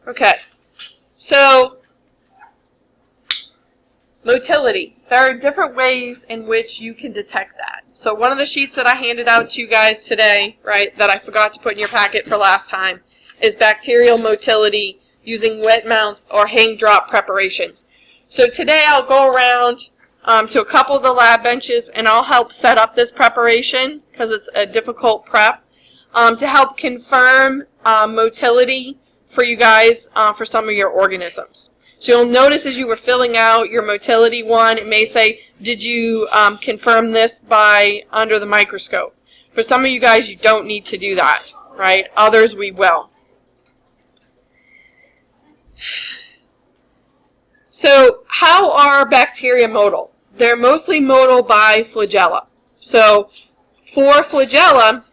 Okay, so motility. There are different ways in which you can detect that. So one of the sheets that I handed out to you guys today, right, that I forgot to put in your packet for last time, is bacterial motility using wet mouth or hang drop preparations. So today I'll go around to a couple of the lab benches and I'll help set up this preparation because it's a difficult prep to help confirm motility for you guys for some of your organisms. So you'll notice as you were filling out your motility one, it may say, did you confirm this by under the microscope? For some of you guys, you don't need to do that, right? Others, we will. So how are bacteria motile? They're mostly motile by flagella. So for flagella,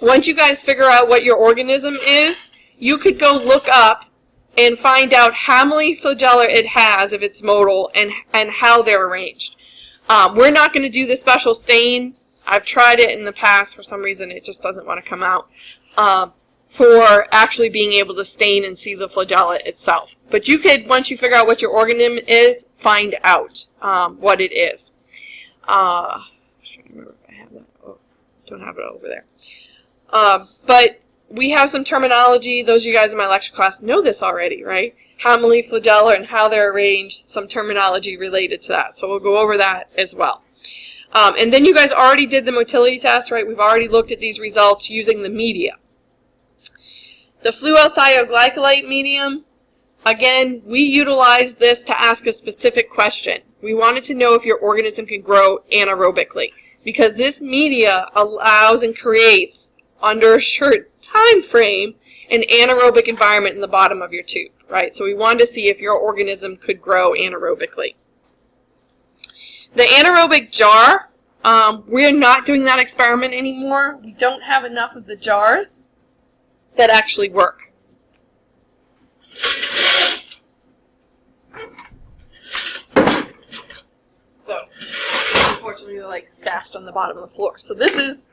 once you guys figure out what your organism is, you could go look up and find out how many flagella it has if it's motile and how they're arranged. We're not going to do the special stain. I've tried it in the past. For some reason, it just doesn't want to come out for actually being able to stain and see the flagella itself. But you could, once you figure out what your organism is, find out what it is. I'm trying to remember if I have that. Oh, don't have it over there. But we have some terminology. Those of you guys in my lecture class know this already, right? How many flagella and how they're arranged, some terminology related to that. So we'll go over that as well. And then you guys already did the motility test, right? We've already looked at these results using the media. The Thioglycollate medium, again, we utilized this to ask a specific question. We wanted to know if your organism can grow anaerobically because this media allows and creates, under a short time frame, an anaerobic environment in the bottom of your tube, right? So we wanted to see if your organism could grow anaerobically. The anaerobic jar, we're not doing that experiment anymore. We don't have enough of the jars that actually work. So, unfortunately, they're like stashed on the bottom of the floor. So this is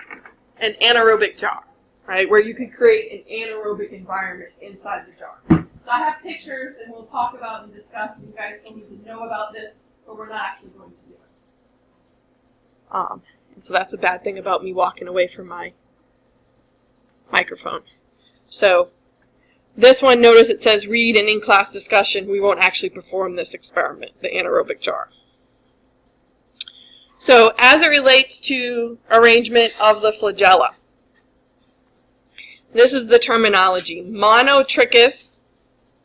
an anaerobic jar, right, where you could create an anaerobic environment inside the jar. So I have pictures, and we'll talk about and discuss, and you guys still need to know about this, but we're not actually going to do it. And so that's the bad thing about me walking away from my microphone. So this one, notice it says read and in-class discussion. We won't actually perform this experiment, the anaerobic jar. So as it relates to arrangement of the flagella, this is the terminology. Monotrichous,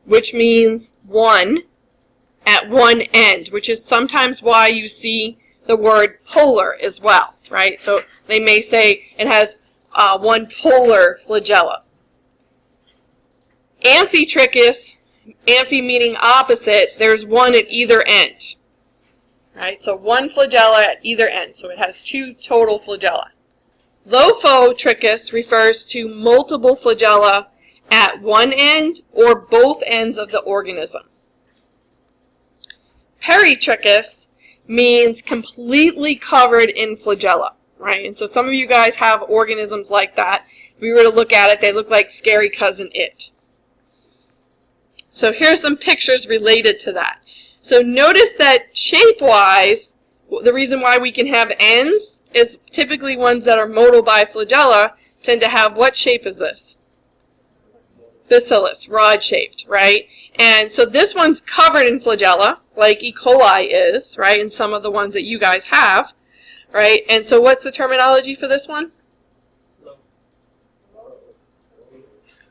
which means one at one end, which is sometimes why you see the word polar as well, right? So they may say it has one polar flagella. Amphitrichous, amphi meaning opposite, there's one at either end. Right, so one flagella at either end, so it has two total flagella. Lophotrichous refers to multiple flagella at one end or both ends of the organism. Peritrichous means completely covered in flagella, right? And so some of you guys have organisms like that. If we were to look at it, they look like scary cousin it. So here are some pictures related to that. So notice that shape-wise, the reason why we can have ends is typically ones that are motile by flagella tend to have, what shape is this? Bacillus, rod-shaped, right? And so this one's covered in flagella, like E. coli is, right? And some of the ones that you guys have, right? And so what's the terminology for this one?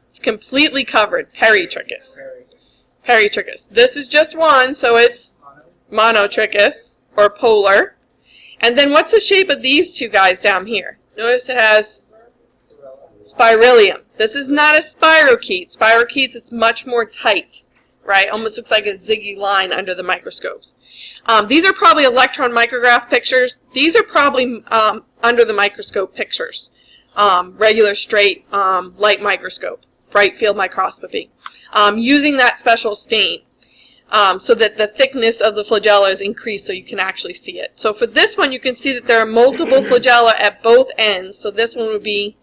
It's completely covered, peritrichous. Peritrichous. This is just one, so it's monotrichous, or polar. And then what's the shape of these two guys down here? Notice it has spirillum. This is not a spirochete. Spirochetes, it's much more tight, right? Almost looks like a ziggy line under the microscopes. These are probably electron micrograph pictures. These are probably under the microscope pictures. Regular straight light microscope, bright field microscopy. Using that special stain so that the thickness of the flagella is increased so you can actually see it. So for this one, you can see that there are multiple flagella at both ends. So this one would be,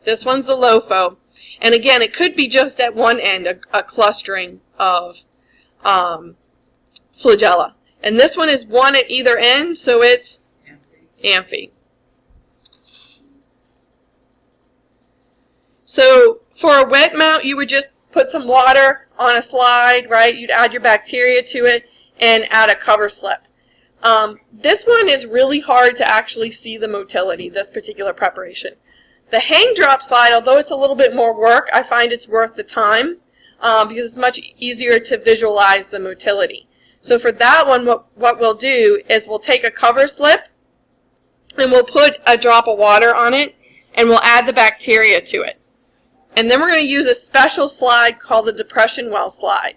this one's the LOFO. And again, it could be just at one end, a clustering of flagella. And this one is one at either end, so it's amphi. So for a wet mount, you would just put some water on a slide, right? You'd add your bacteria to it and add a cover slip. This one is really hard to actually see the motility, this particular preparation. The hang drop slide, although it's a little bit more work, I find it's worth the time because it's much easier to visualize the motility. So for that one, what we'll do is we'll take a cover slip and we'll put a drop of water on it and we'll add the bacteria to it. And then we're going to use a special slide called the depression well slide.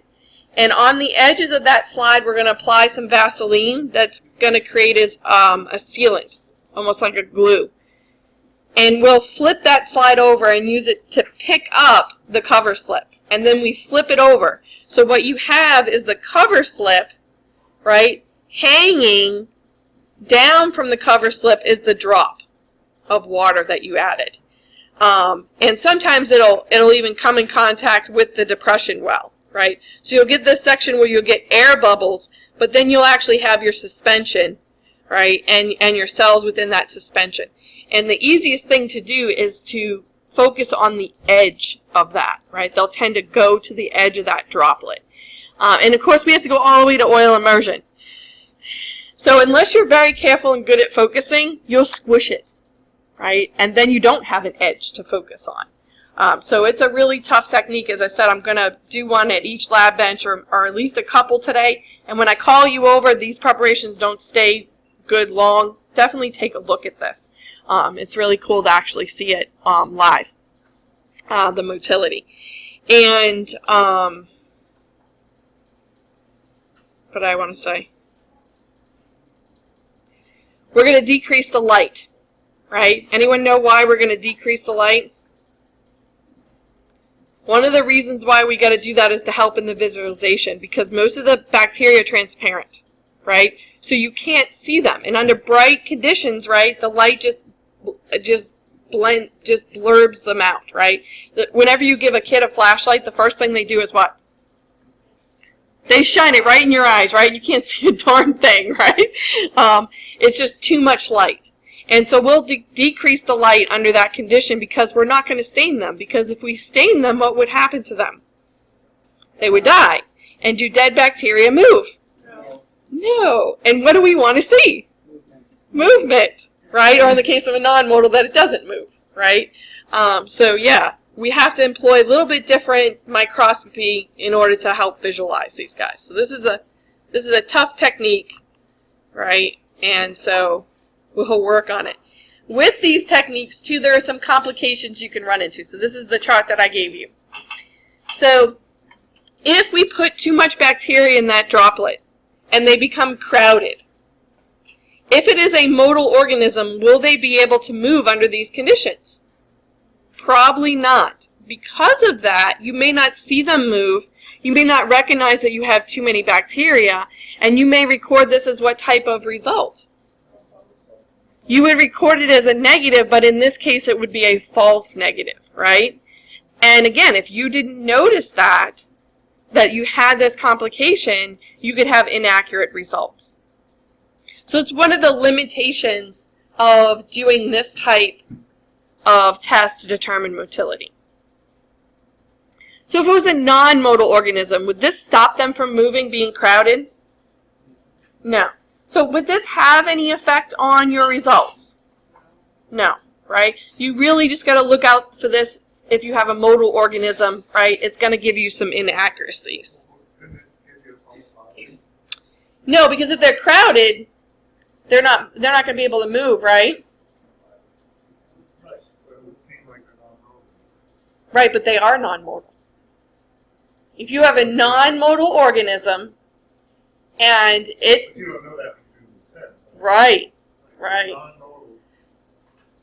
And on the edges of that slide, we're going to apply some Vaseline that's going to create as a sealant, almost like a glue. And we'll flip that slide over and use it to pick up the cover slip. And then we flip it over. So what you have is the cover slip, right, hanging down from the cover slip is the drop of water that you added. And sometimes it'll even come in contact with the depression well, right? So you'll get this section where you'll get air bubbles, but then you'll actually have your suspension, right, and your cells within that suspension. And the easiest thing to do is to focus on the edge of that, right? They'll tend to go to the edge of that droplet. And of course, we have to go all the way to oil immersion. So unless you're very careful and good at focusing, you'll squish it, right? And then you don't have an edge to focus on. So it's a really tough technique. As I said, I'm going to do one at each lab bench or at least a couple today. And when I call you over, these preparations don't stay good long. Definitely take a look at this. It's really cool to actually see it live, the motility. And what I want to say, we're going to decrease the light, right? Anyone know why we're going to decrease the light? One of the reasons why we got to do that is to help in the visualization, because most of the bacteria are transparent, right? So you can't see them. And under bright conditions, right, the light just blurbs them out, right? Whenever you give a kid a flashlight, the first thing they do is what? They shine it right in your eyes, right? You can't see a darn thing, right? It's just too much light. And so we'll decrease the light under that condition because we're not going to stain them. Because if we stain them, what would happen to them? They would die. And do dead bacteria move? No. And what do we want to see? Movement, right? Or in the case of a non-modal, that it doesn't move, right? So yeah, we have to employ a little bit different microscopy in order to help visualize these guys. So this is a tough technique, right? And so we'll work on it. With these techniques, too, there are some complications you can run into. So this is the chart that I gave you. So if we put too much bacteria in that droplet and they become crowded, if it is a motile organism, will they be able to move under these conditions? Probably not. Because of that, you may not see them move. You may not recognize that you have too many bacteria, and you may record this as what type of result? You would record it as a negative, but in this case it would be a false negative, right? And again, if you didn't notice that you had this complication, you could have inaccurate results. So it's one of the limitations of doing this type of test to determine motility. So if it was a non-motile organism, would this stop them from moving, being crowded? No. So would this have any effect on your results? No, right? You really just got to look out for this if you have a motile organism, right? It's going to give you some inaccuracies. No, because if they're crowded, they're not going to be able to move, right? Right. So it would seem like they're non-motile. Right, but they are non-motile. If you have a non-motile organism and it's... But you don't know that when you do the test. Right, right.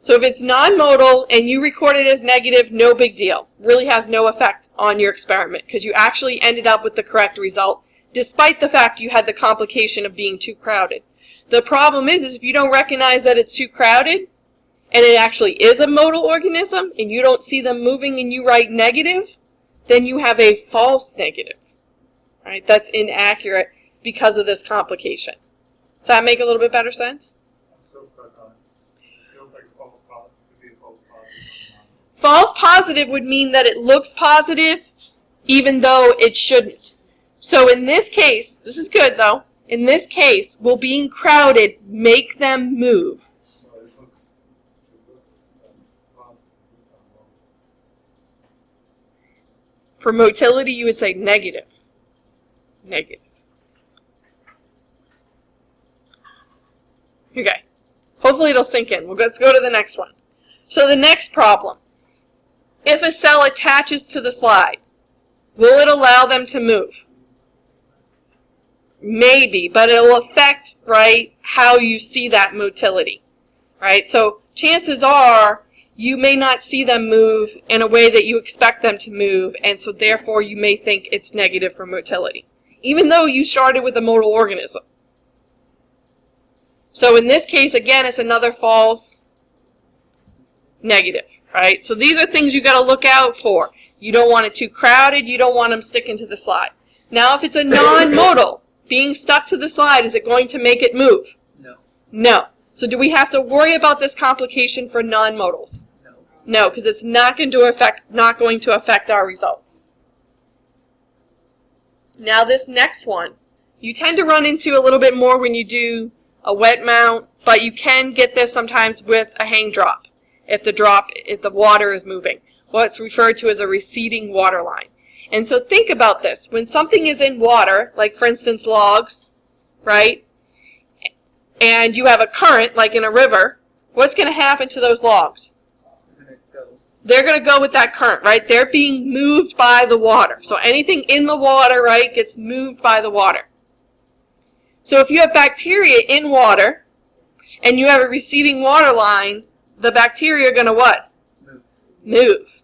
So if it's non-motile and you record it as negative, no big deal. Really has no effect on your experiment because you actually ended up with the correct result despite the fact you had the complication of being too crowded. The problem is if you don't recognize that it's too crowded and it actually is a modal organism, and you don't see them moving and you write negative, then you have a false negative. Right? That's inaccurate because of this complication. Does that make a little bit better sense? I'm still stuck on it. It feels like a false positive. It could be a false positive. False positive would mean that it looks positive even though it shouldn't. So in this case, this is good though, in this case, will being crowded make them move? Well, it looks positive. It's not wrong. For motility, you would say negative. Negative. Okay. Hopefully it'll sink in. Let's go to the next one. So the next problem. If a cell attaches to the slide, will it allow them to move? Maybe, but it'll affect, right, how you see that motility. Right? So chances are you may not see them move in a way that you expect them to move, and so therefore you may think it's negative for motility, even though you started with a modal organism. So in this case, again, it's another false negative, right? So these are things you got to look out for. You don't want it too crowded. You don't want them sticking to the slide. Now, if it's a non-modal, being stuck to the slide, is it going to make it move? No. No. So do we have to worry about this complication for non-modals? No. No, because it's not going to affect our results. Now this next one, you tend to run into a little bit more when you do a wet mount, but you can get this sometimes with a hang drop if the water is moving. What's referred to as a receding water line. And so think about this. When something is in water, like for instance logs, right? And you have a current, like in a river, what's going to happen to those logs? They're going to go with that current, right? They're being moved by the water. So anything in the water, right, gets moved by the water. So if you have bacteria in water, and you have a receding water line, the bacteria are going to what? Move.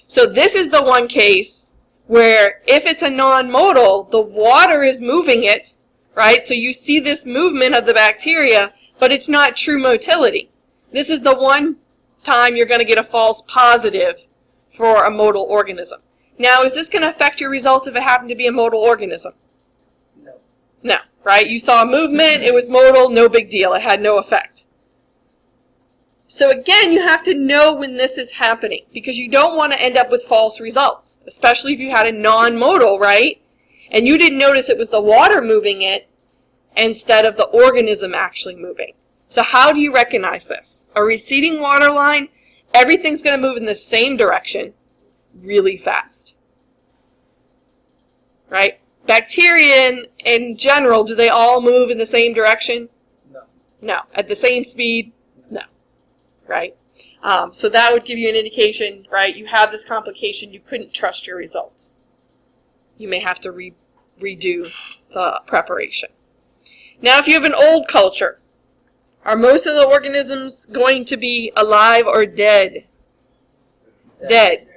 So this is the one case where if it's a non-modal, the water is moving it, right? So you see this movement of the bacteria, but it's not true motility. This is the one time you're going to get a false positive for a modal organism. Now, is this going to affect your results if it happened to be a modal organism? No. No, right? You saw a movement, it was modal, no big deal. It had no effect. So again, you have to know when this is happening because you don't want to end up with false results, especially if you had a non-modal, right? And you didn't notice it was the water moving it instead of the organism actually moving. So how do you recognize this? A receding water line, everything's going to move in the same direction really fast. Right? Bacteria in general, do they all move in the same direction? No. No. At the same speed? No. Right? So that would give you an indication, right? You have this complication, you couldn't trust your results. You may have to redo the preparation. Now, if you have an old culture, are most of the organisms going to be alive or dead? Dead.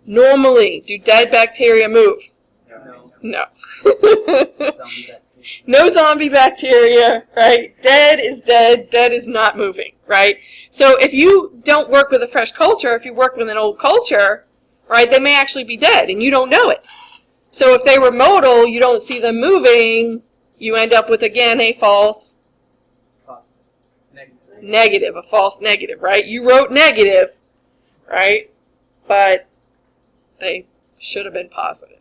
Normally, do dead bacteria move? No. No. Zombie bacteria. No zombie bacteria, right? Dead is dead. Dead is not moving, right? So if you don't work with a fresh culture, if you work with an old culture, right, they may actually be dead and you don't know it. So if they were modal, you don't see them moving, you end up with, again, a false Positive. Negative. negative, a false negative, right? You wrote negative, right? But they should have been positive.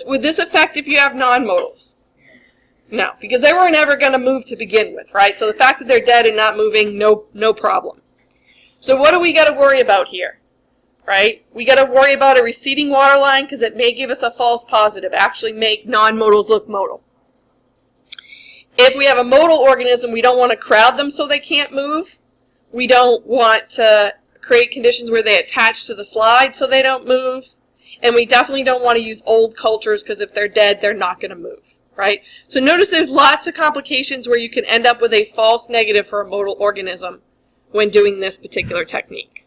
Would this affect if you have non-modals? No, because they were never going to move to begin with, right? So the fact that they're dead and not moving, no problem. So what do we got to worry about here, right? We got to worry about a receding water line because it may give us a false positive, actually make non-modals look modal. If we have a modal organism, we don't want to crowd them so they can't move. We don't want to create conditions where they attach to the slide so they don't move. And we definitely don't want to use old cultures because if they're dead, they're not going to move, right? So notice there's lots of complications where you can end up with a false negative for a modal organism when doing this particular technique.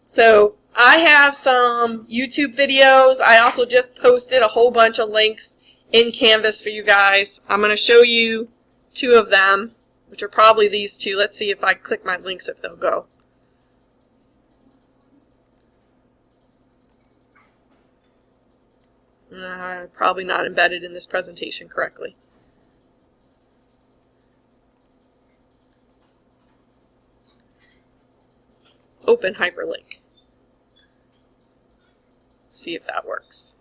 So I have some YouTube videos. I also just posted a whole bunch of links in Canvas for you guys. I'm going to show you 2 of them, which are probably these 2. Let's see if I click my links if they'll go. Probably not embedded in this presentation correctly. Open hyperlink. See if that works.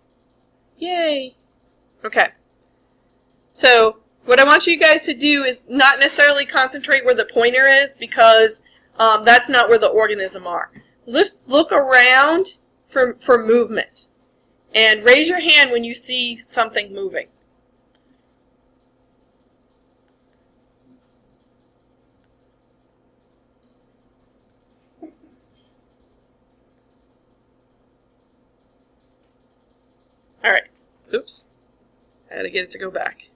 Yay! Okay. So, what I want you guys to do is not necessarily concentrate where the pointer is, because that's not where the organism are. Let's look around for movement. And raise your hand when you see something moving. Alright. Oops. I gotta get it to go back.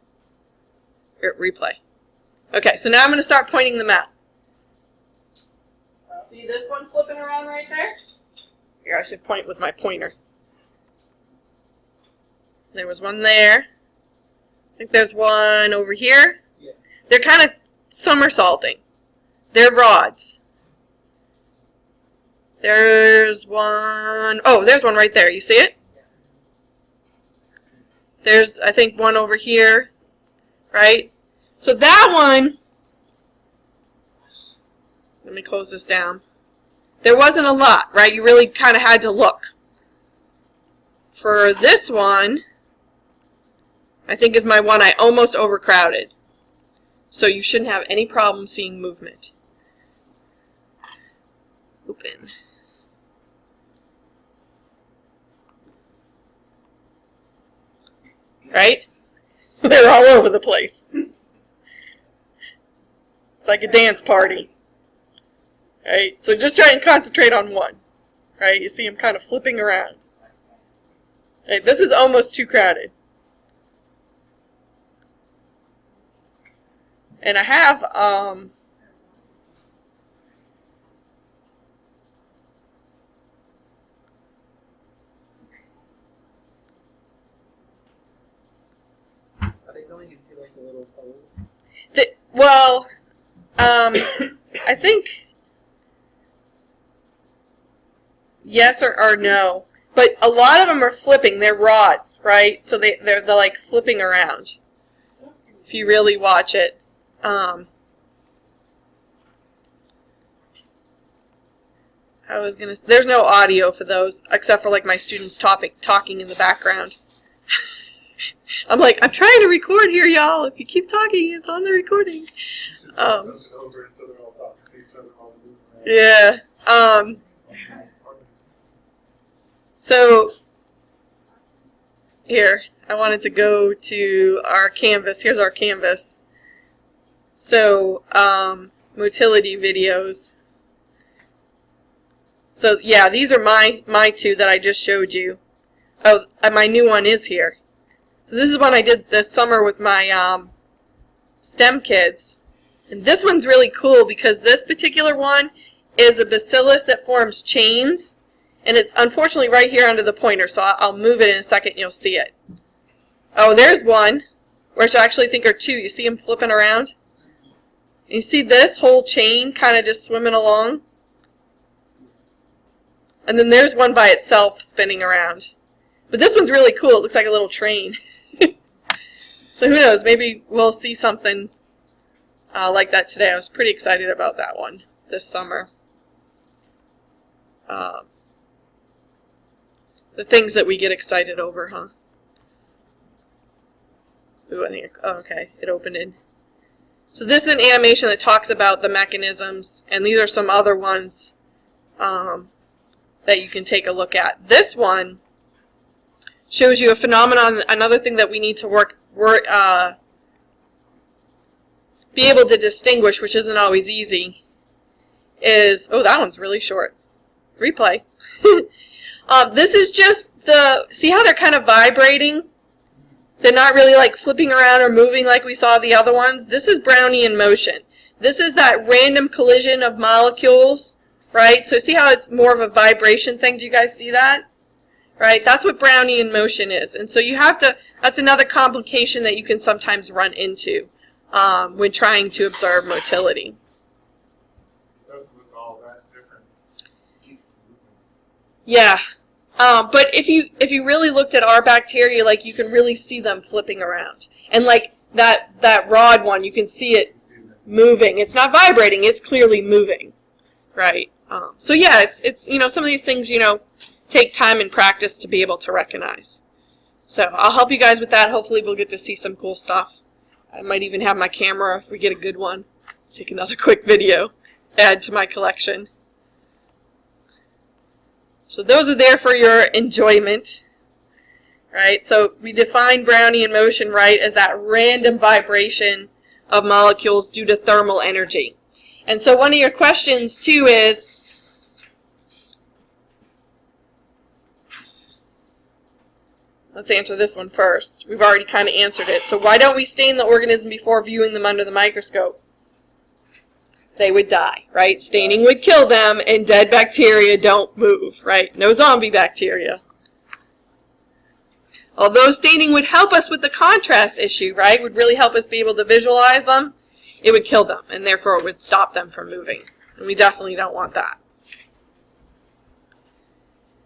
Here, replay. Okay, so now I'm going to start pointing them out. See this one flipping around right there? Here, I should point with my pointer. There was one there. I think there's one over here. Yeah. They're kind of somersaulting. They're rods. There's one. Oh, there's one right there. You see it? There's, I think, one over here. Right? So that one, let me close this down. There wasn't a lot, right? You really kind of had to look. For this one, I think is my one I almost overcrowded. So you shouldn't have any problem seeing movement. Open. Right? They're all over the place. It's like a dance party. Right? So just try and concentrate on one. Right? You see them kind of flipping around. Right? This is almost too crowded. And I have, Are they going into like the little holes? Well, I think yes or no. But a lot of them are flipping. They're rods, right? So they're like flipping around. If you really watch it. There's no audio for those, except for like my students talking in the background. I'm like, I'm trying to record here, y'all. If you keep talking, it's on the recording. Yeah. So, here, I wanted to go to our canvas. Here's our canvas. So, motility videos. So, yeah, these are my 2 that I just showed you. Oh, my new one is here. So this is one I did this summer with my STEM kids. And this one's really cool because this particular one is a bacillus that forms chains. And it's unfortunately right here under the pointer, so I'll move it in a second and you'll see it. Oh, there's one, which I actually think are 2. You see them flipping around? And you see this whole chain kind of just swimming along? And then there's one by itself spinning around. But this one's really cool. It looks like a little train. So who knows? Maybe we'll see something like that today. I was pretty excited about that one this summer. The things that we get excited over, huh? Ooh, I think, oh, okay, it opened in. So this is an animation that talks about the mechanisms, and these are some other ones that you can take a look at. This one shows you a phenomenon, another thing that we need to be able to distinguish, which isn't always easy, is, oh, that one's really short. Replay. This is just see how they're kind of vibrating? They're not really like flipping around or moving like we saw the other ones. This is Brownian motion. This is that random collision of molecules right? So see how it's more of a vibration thing? Do you guys see that? Right? That's what Brownian motion is. And so you have to, that's another complication that you can sometimes run into when trying to observe motility. Doesn't look all that different. Yeah. But if you really looked at our bacteria, like, you can really see them flipping around. And like that rod one, you can see it moving. It's not vibrating, it's clearly moving. Right? So yeah, it's you know, some of these things, you know, take time and practice to be able to recognize. So I'll help you guys with that. Hopefully we'll get to see some cool stuff. I might even have my camera, if we get a good one, take another quick video, add to my collection. So those are there for your enjoyment. Right? So we define Brownian motion, right, as that random vibration of molecules due to thermal energy. And so one of your questions too is, let's answer this one first. We've already kind of answered it. So why don't we stain the organism before viewing them under the microscope? They would die, right? Staining would kill them, and dead bacteria don't move, right? No zombie bacteria. Although staining would help us with the contrast issue, right? Would really help us be able to visualize them. It would kill them, and therefore it would stop them from moving. And we definitely don't want that.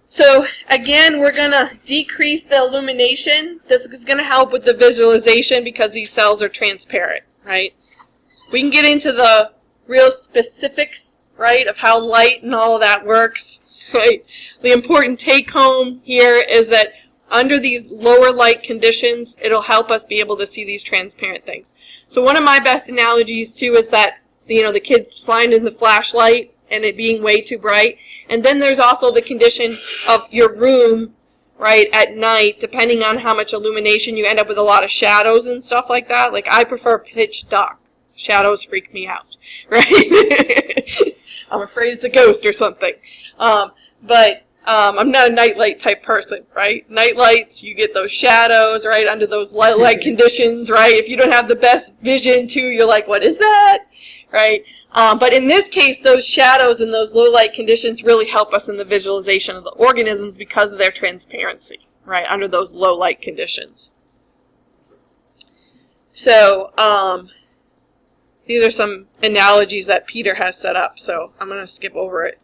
So again, we're going to decrease the illumination. This is going to help with the visualization because these cells are transparent, right? We can get into the real specifics, right, of how light and all of that works, right? The important take home here is that under these lower light conditions, it'll help us be able to see these transparent things. So one of my best analogies too is that, you know, the kid sliding in the flashlight and it being way too bright. And then there's also the condition of your room, right, at night, depending on how much illumination, you end up with a lot of shadows and stuff like that. Like, I prefer pitch dark. Shadows freak me out, right? I'm afraid it's a ghost or something. But I'm not a nightlight type person, right? Night lights, you get those shadows, right, under those light conditions, right? If you don't have the best vision, too, you're like, what is that? Right? But in this case, those shadows and those low light conditions really help us in the visualization of the organisms because of their transparency, right, under those low light conditions. So, these are some analogies that Peter has set up, so I'm going to skip over it.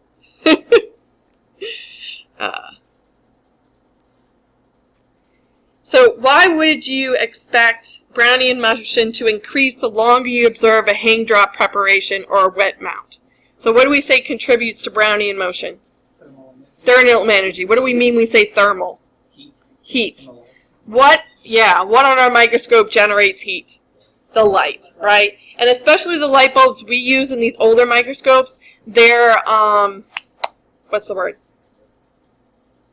So why would you expect Brownian motion to increase the longer you observe a hang drop preparation or a wet mount? So what do we say contributes to Brownian motion? Thermal energy. What do we mean we say thermal? Heat. What? Yeah, what on our microscope generates heat? The light, right? And especially the light bulbs we use in these older microscopes, they're, what's the word?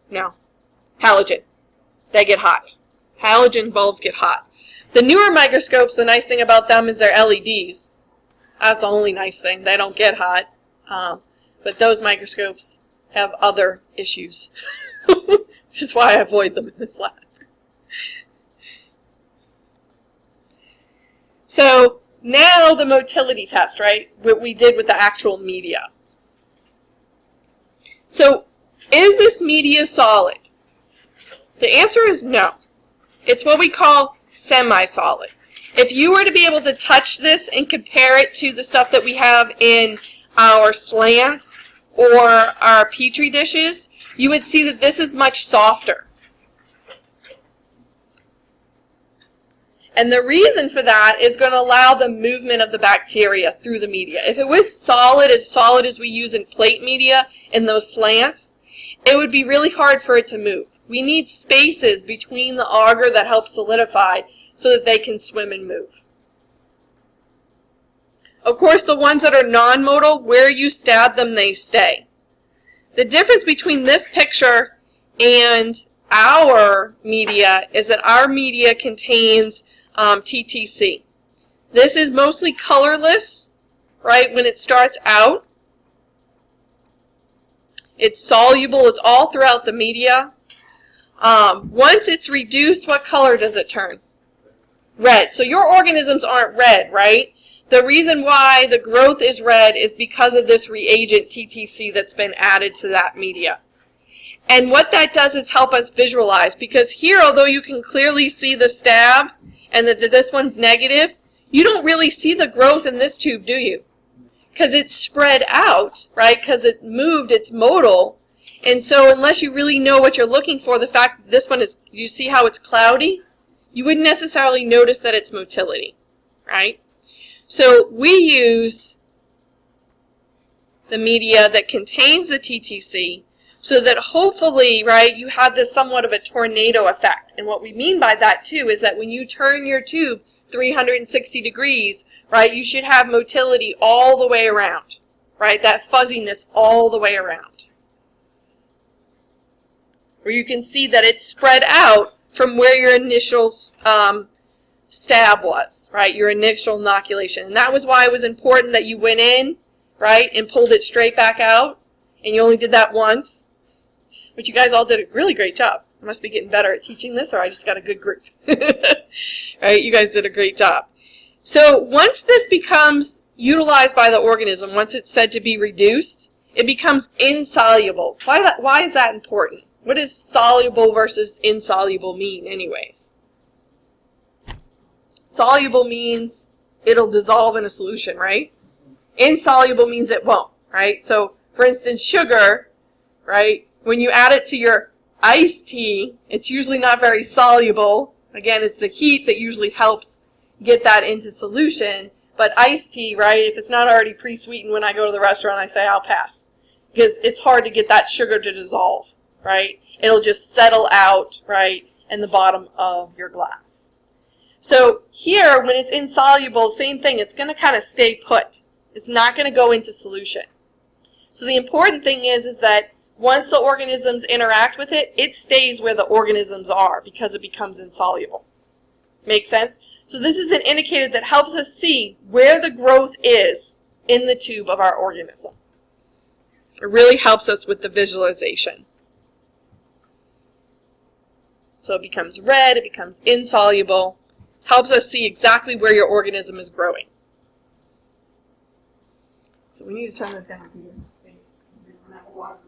No. Halogen. They get hot. Halogen bulbs get hot. The newer microscopes, the nice thing about them is they're LEDs. That's the only nice thing. They don't get hot. But those microscopes have other issues. Which is why I avoid them in this lab. So now the motility test, right? What we did with the actual media. So is this media solid? The answer is no. It's what we call semi-solid. If you were to be able to touch this and compare it to the stuff that we have in our slants or our Petri dishes, you would see that this is much softer. And the reason for that is going to allow the movement of the bacteria through the media. If it was solid as we use in plate media in those slants, it would be really hard for it to move. We need spaces between the agar that help solidify so that they can swim and move. Of course, the ones that are non-modal, where you stab them, they stay. The difference between this picture and our media is that our media contains TTC. This is mostly colorless, right, when it starts out. It's soluble. It's all throughout the media. Once it's reduced, what color does it turn? Red. So your organisms aren't red, right? The reason why the growth is red is because of this reagent TTC that's been added to that media. And what that does is help us visualize, because here, although you can clearly see the stab and that this one's negative, you don't really see the growth in this tube, do you? Because it's spread out, right? Because it moved, it's modal. And so unless you really know what you're looking for, the fact that this one is, you see how it's cloudy? You wouldn't necessarily notice that it's motility, right? So we use the media that contains the TTC so that hopefully, right, you have this somewhat of a tornado effect. And what we mean by that, too, is that when you turn your tube 360 degrees, right, you should have motility all the way around, right, that fuzziness all the way around. Where you can see that it's spread out from where your initial stab was, right, your initial inoculation. And that was why it was important that you went in, right, and pulled it straight back out. And you only did that once. But you guys all did a really great job. I must be getting better at teaching this, or I just got a good group. Right, you guys did a great job. So once this becomes utilized by the organism, once it's said to be reduced, it becomes insoluble. Why is that important? What does soluble versus insoluble mean anyways? Soluble means it'll dissolve in a solution, right? Insoluble means it won't, right? So, for instance, sugar, right? When you add it to your iced tea, it's usually not very soluble. Again, it's the heat that usually helps get that into solution. But iced tea, right, if it's not already pre-sweetened, when I go to the restaurant, I say I'll pass. Because it's hard to get that sugar to dissolve, right? It'll just settle out, right, in the bottom of your glass. So here, when it's insoluble, same thing. It's going to kind of stay put. It's not going to go into solution. So the important thing is that once the organisms interact with it, it stays where the organisms are because it becomes insoluble. Make sense? So this is an indicator that helps us see where the growth is in the tube of our organism. It really helps us with the visualization. So it becomes red, it becomes insoluble, helps us see exactly where your organism is growing. So we need to turn this down here. See, we don't have a water.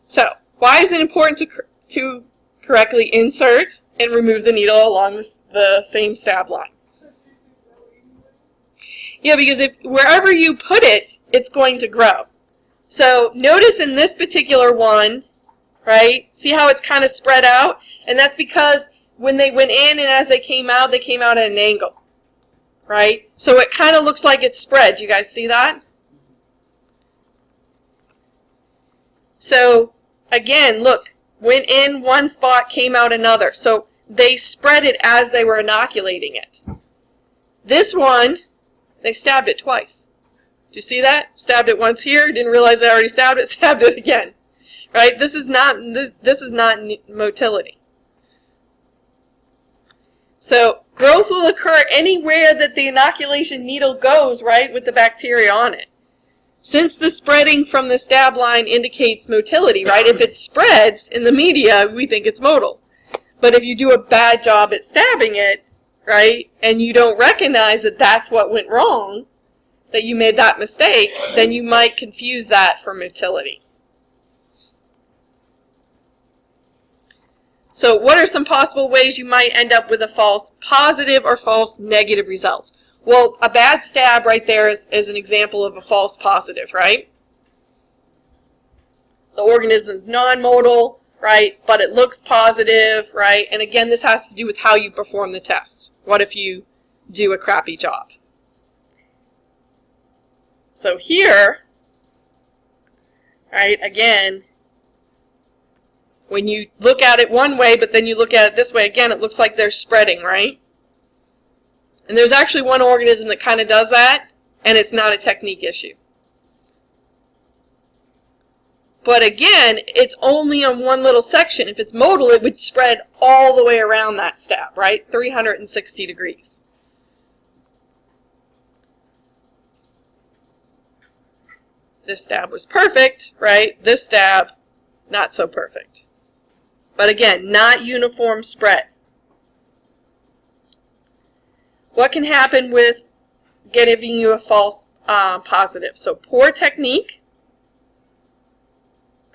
So, why is it important to correctly insert and remove the needle along the same stab line? Yeah, because if wherever you put it, it's going to grow. So, notice in this particular one, right, see how it's kind of spread out? And that's because when they went in and as they came out at an angle, right? So it kind of looks like it's spread. Do you guys see that? So, again, look, went in one spot, came out another. So they spread it as they were inoculating it. This one, they stabbed it twice. Do you see that? Stabbed it once here, didn't realize they already stabbed it again. Right? This is not motility. So growth will occur anywhere that the inoculation needle goes, right, with the bacteria on it. Since the spreading from the stab line indicates motility, right? If it spreads in the media, we think it's motile. But if you do a bad job at stabbing it, right, and you don't recognize that that's what went wrong, that you made that mistake, then you might confuse that for motility. So what are some possible ways you might end up with a false positive or false negative result? Well, a bad stab right there is an example of a false positive, right? The organism is non-motile, right, but it looks positive, right? And again, this has to do with how you perform the test. What if you do a crappy job? So here, right, again, when you look at it one way, but then you look at it this way, again, it looks like they're spreading, right? And there's actually one organism that kind of does that, and it's not a technique issue. But again, it's only on one little section. If it's motile, it would spread all the way around that stab, right? 360 degrees. This dab was perfect, right? This dab, not so perfect. But again, not uniform spread. What can happen with giving you a false positive? So poor technique,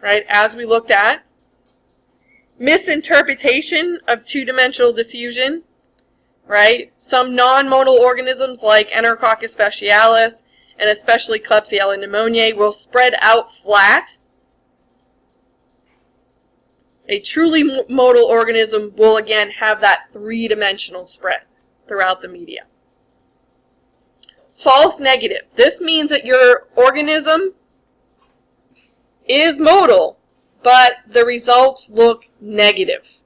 right, as we looked at. Misinterpretation of two-dimensional diffusion, right? Some non-modal organisms like Anaerococcus fascialis and especially Klebsiella pneumoniae will spread out flat. A truly modal organism will again have that three-dimensional spread throughout the media. False negative. This means that your organism is modal, but the results look negative.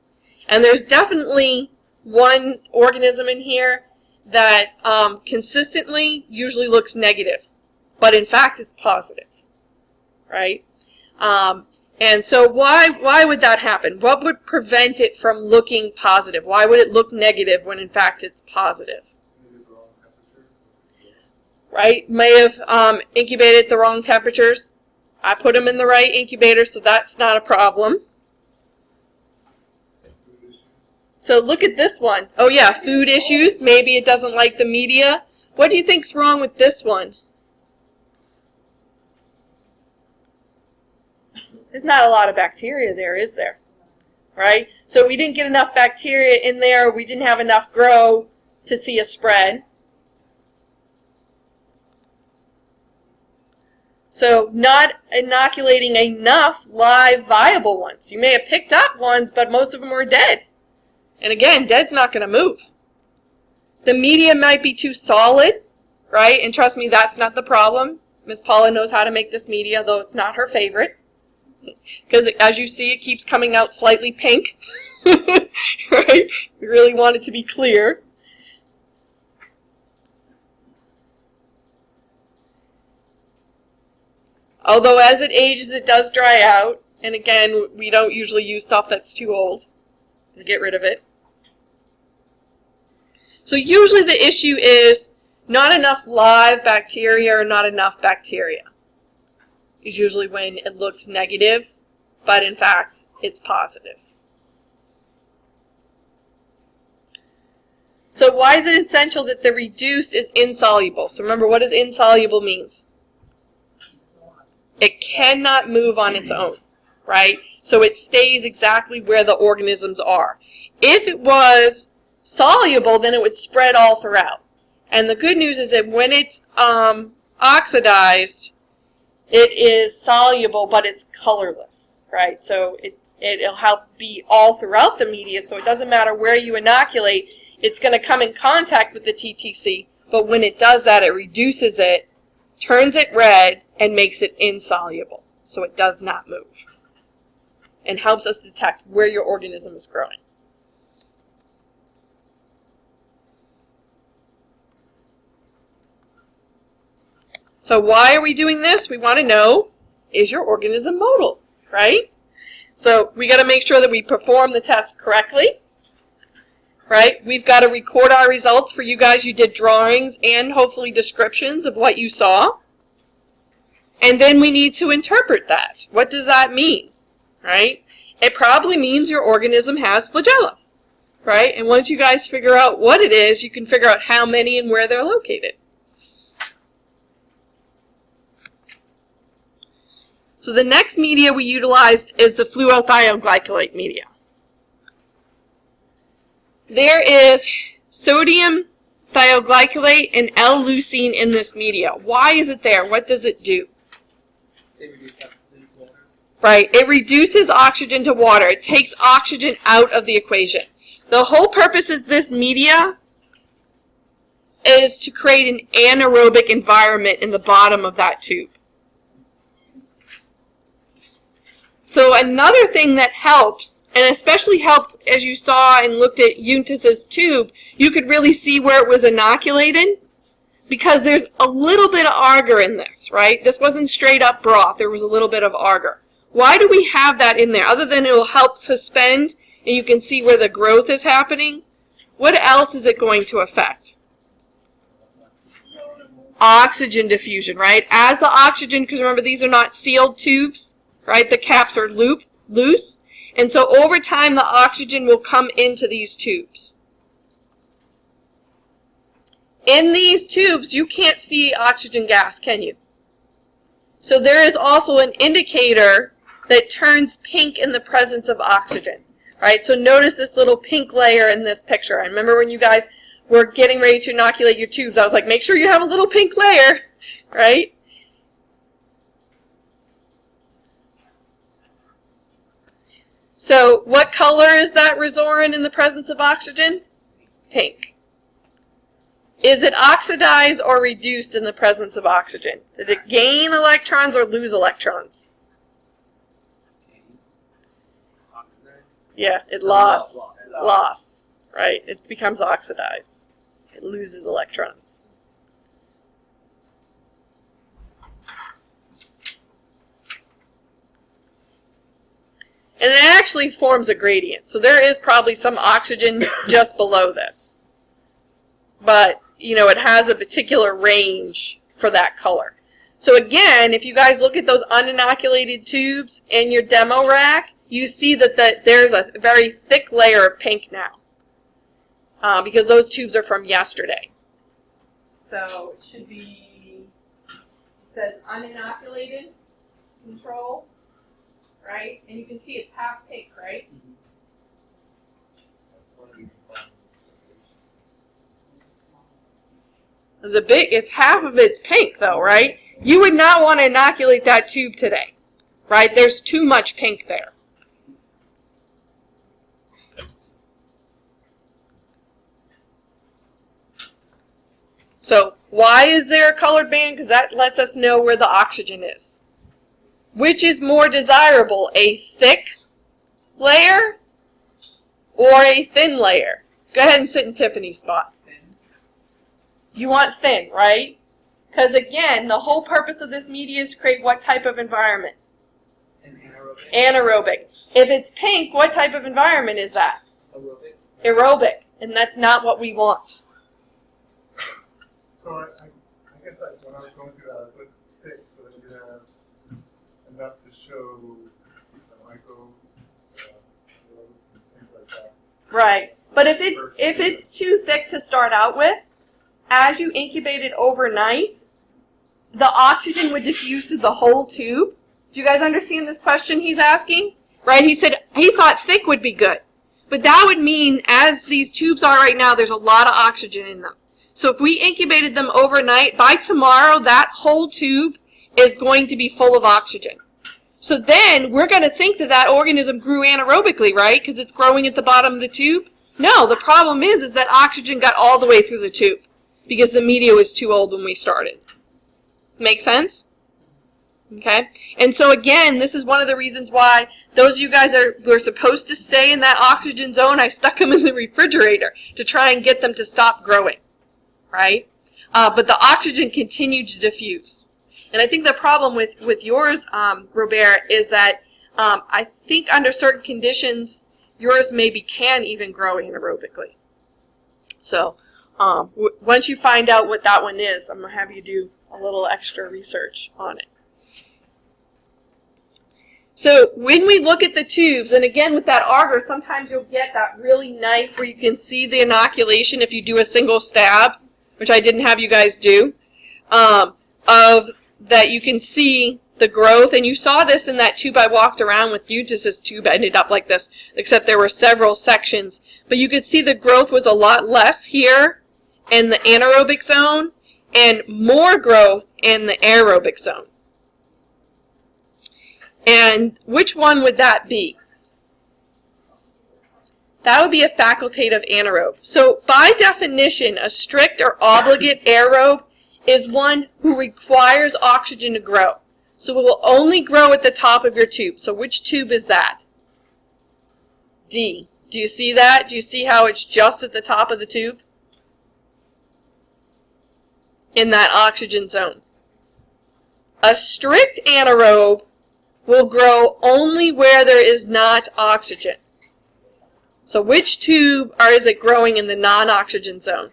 And there's definitely one organism in here that consistently usually looks negative, but in fact it's positive, right? And so why would that happen? What would prevent it from looking positive? Why would it look negative when in fact it's positive? Right? May have incubated at the wrong temperatures. I put them in the right incubator, so that's not a problem. So look at this one. Oh yeah, food issues. Maybe it doesn't like the media. What do you think's wrong with this one? There's not a lot of bacteria there, is there? Right? So we didn't get enough bacteria in there. We didn't have enough grow to see a spread. So not inoculating enough live viable ones. You may have picked up ones, but most of them were dead. And again, dead's not going to move. The media might be too solid, right? And trust me, that's not the problem. Miss Paula knows how to make this media, though it's not her favorite. Because as you see, it keeps coming out slightly pink. Right? We really want it to be clear. Although as it ages, it does dry out. And again, we don't usually use stuff that's too old to get rid of it. So usually the issue is not enough live bacteria or not enough bacteria. Is usually when it looks negative, but in fact, it's positive. So why is it essential that the reduced is insoluble? So remember, what does insoluble means? It cannot move on its own, right? So it stays exactly where the organisms are. If it was soluble, then it would spread all throughout. And the good news is that when it's oxidized, it is soluble, but it's colorless, right? So it'll help be all throughout the media, so it doesn't matter where you inoculate, it's going to come in contact with the TTC, but when it does that, it reduces it, turns it red, and makes it insoluble, so it does not move, and helps us detect where your organism is growing. So why are we doing this? We want to know, is your organism modal, right? So we got to make sure that we perform the test correctly, right? We've got to record our results for you guys. You did drawings and hopefully descriptions of what you saw. And then we need to interpret that. What does that mean, right? It probably means your organism has flagella, right? And once you guys figure out what it is, you can figure out how many and where they're located. So the next media we utilized is the fluorothioglykylate media. There is sodium thioglycolate and L-leucine in this media. Why is it there? What does it do? Right, it reduces oxygen to water. It takes oxygen out of the equation. The whole purpose of this media is to create an anaerobic environment in the bottom of that tube. So another thing that helps, and especially helped as you saw and looked at Euntis's tube, you could really see where it was inoculated because there's a little bit of agar in this, right? This wasn't straight up broth. There was a little bit of agar. Why do we have that in there? Other than it will help suspend and you can see where the growth is happening, what else is it going to affect? Oxygen diffusion, right? As the oxygen, because remember these are not sealed tubes, right? The caps are loose. And so over time the oxygen will come into these tubes. In these tubes, you can't see oxygen gas, can you? So there is also an indicator that turns pink in the presence of oxygen. Right? So notice this little pink layer in this picture. I remember when you guys were getting ready to inoculate your tubes, I was like, make sure you have a little pink layer, right? So what color is that resorant in the presence of oxygen? Pink. Is it oxidized or reduced in the presence of oxygen? Did it gain electrons or lose electrons? Oxidized? Yeah, it So lost. lost. Lost, right? It becomes oxidized. It loses electrons. And it actually forms a gradient. So there is probably some oxygen just below this. But, you know, it has a particular range for that color. So again, if you guys look at those uninoculated tubes in your demo rack, you see that there's a very thick layer of pink now. Because those tubes are from yesterday. So it should be, it says uninoculated control, right? And you can see it's half pink, right? That's one of the It's half of it's pink though, right? You would not want to inoculate that tube today, right? There's too much pink there. So why is there a colored band? Because that lets us know where the oxygen is. Which is more desirable, a thick layer or a thin layer? Go ahead and sit in Tiffany's spot. You want thin, right? Because again, the whole purpose of this media is to create what type of environment? And anaerobic? Anaerobic. If it's pink, what type of environment is that? Aerobic? Aerobic. And that's not what we want. So I guess when I was going through that, I put thick so that you have enough to show the micro and things like that. Right. But if it's too thick to start out with, as you incubate it overnight, the oxygen would diffuse through the whole tube. Do you guys understand this question he's asking? Right? He said he thought thick would be good. But that would mean, as these tubes are right now, there's a lot of oxygen in them. So if we incubated them overnight, by tomorrow, that whole tube is going to be full of oxygen. So then we're going to think that that organism grew anaerobically, right? Because it's growing at the bottom of the tube. No, the problem is that oxygen got all the way through the tube because the media was too old when we started. Make sense? Okay? And so again, this is one of the reasons why those of you guys who are supposed to stay in that oxygen zone, I stuck them in the refrigerator to try and get them to stop growing. Right? But the oxygen continued to diffuse. And I think the problem with yours, Robert, is that I think under certain conditions, yours maybe can even grow anaerobically. So once you find out what that one is, I'm going to have you do a little extra research on it. So when we look at the tubes, and again with that auger, sometimes you'll get that really nice where you can see the inoculation if you do a single stab, which I didn't have you guys do, of that you can see the growth. And you saw this in that tube I walked around with you. Just this tube ended up like this, except there were several sections. But you could see the growth was a lot less here in the anaerobic zone and more growth in the aerobic zone. And which one would that be? That would be a facultative anaerobe. So by definition, a strict or obligate aerobe is one who requires oxygen to grow. So it will only grow at the top of your tube. So which tube is that? D. Do you see that? Do you see how it's just at the top of the tube? In that oxygen zone. A strict anaerobe will grow only where there is not oxygen. So which tube is it growing in the non-oxygen zone?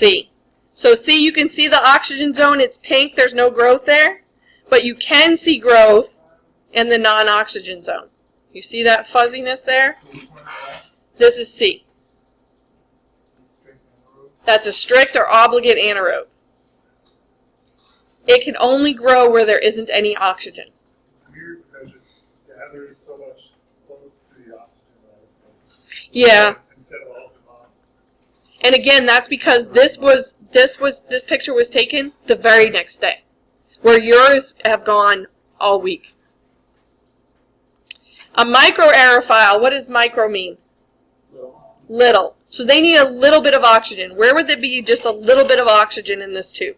C. So C, you can see the oxygen zone. It's pink. There's no growth there. But you can see growth in the non-oxygen zone. You see that fuzziness there? So which one is that? This is C. Strict anaerobic. That's a strict or obligate anaerobe. It can only grow where there isn't any oxygen. It's weird because the ether is so much close to the oxygen, right? Yeah. Instead of all at the bottom. And again, that's because this picture was taken the very next day, where yours have gone all week. A microaerophile, what does micro mean? Little. So they need a little bit of oxygen. Where would there be just a little bit of oxygen in this tube?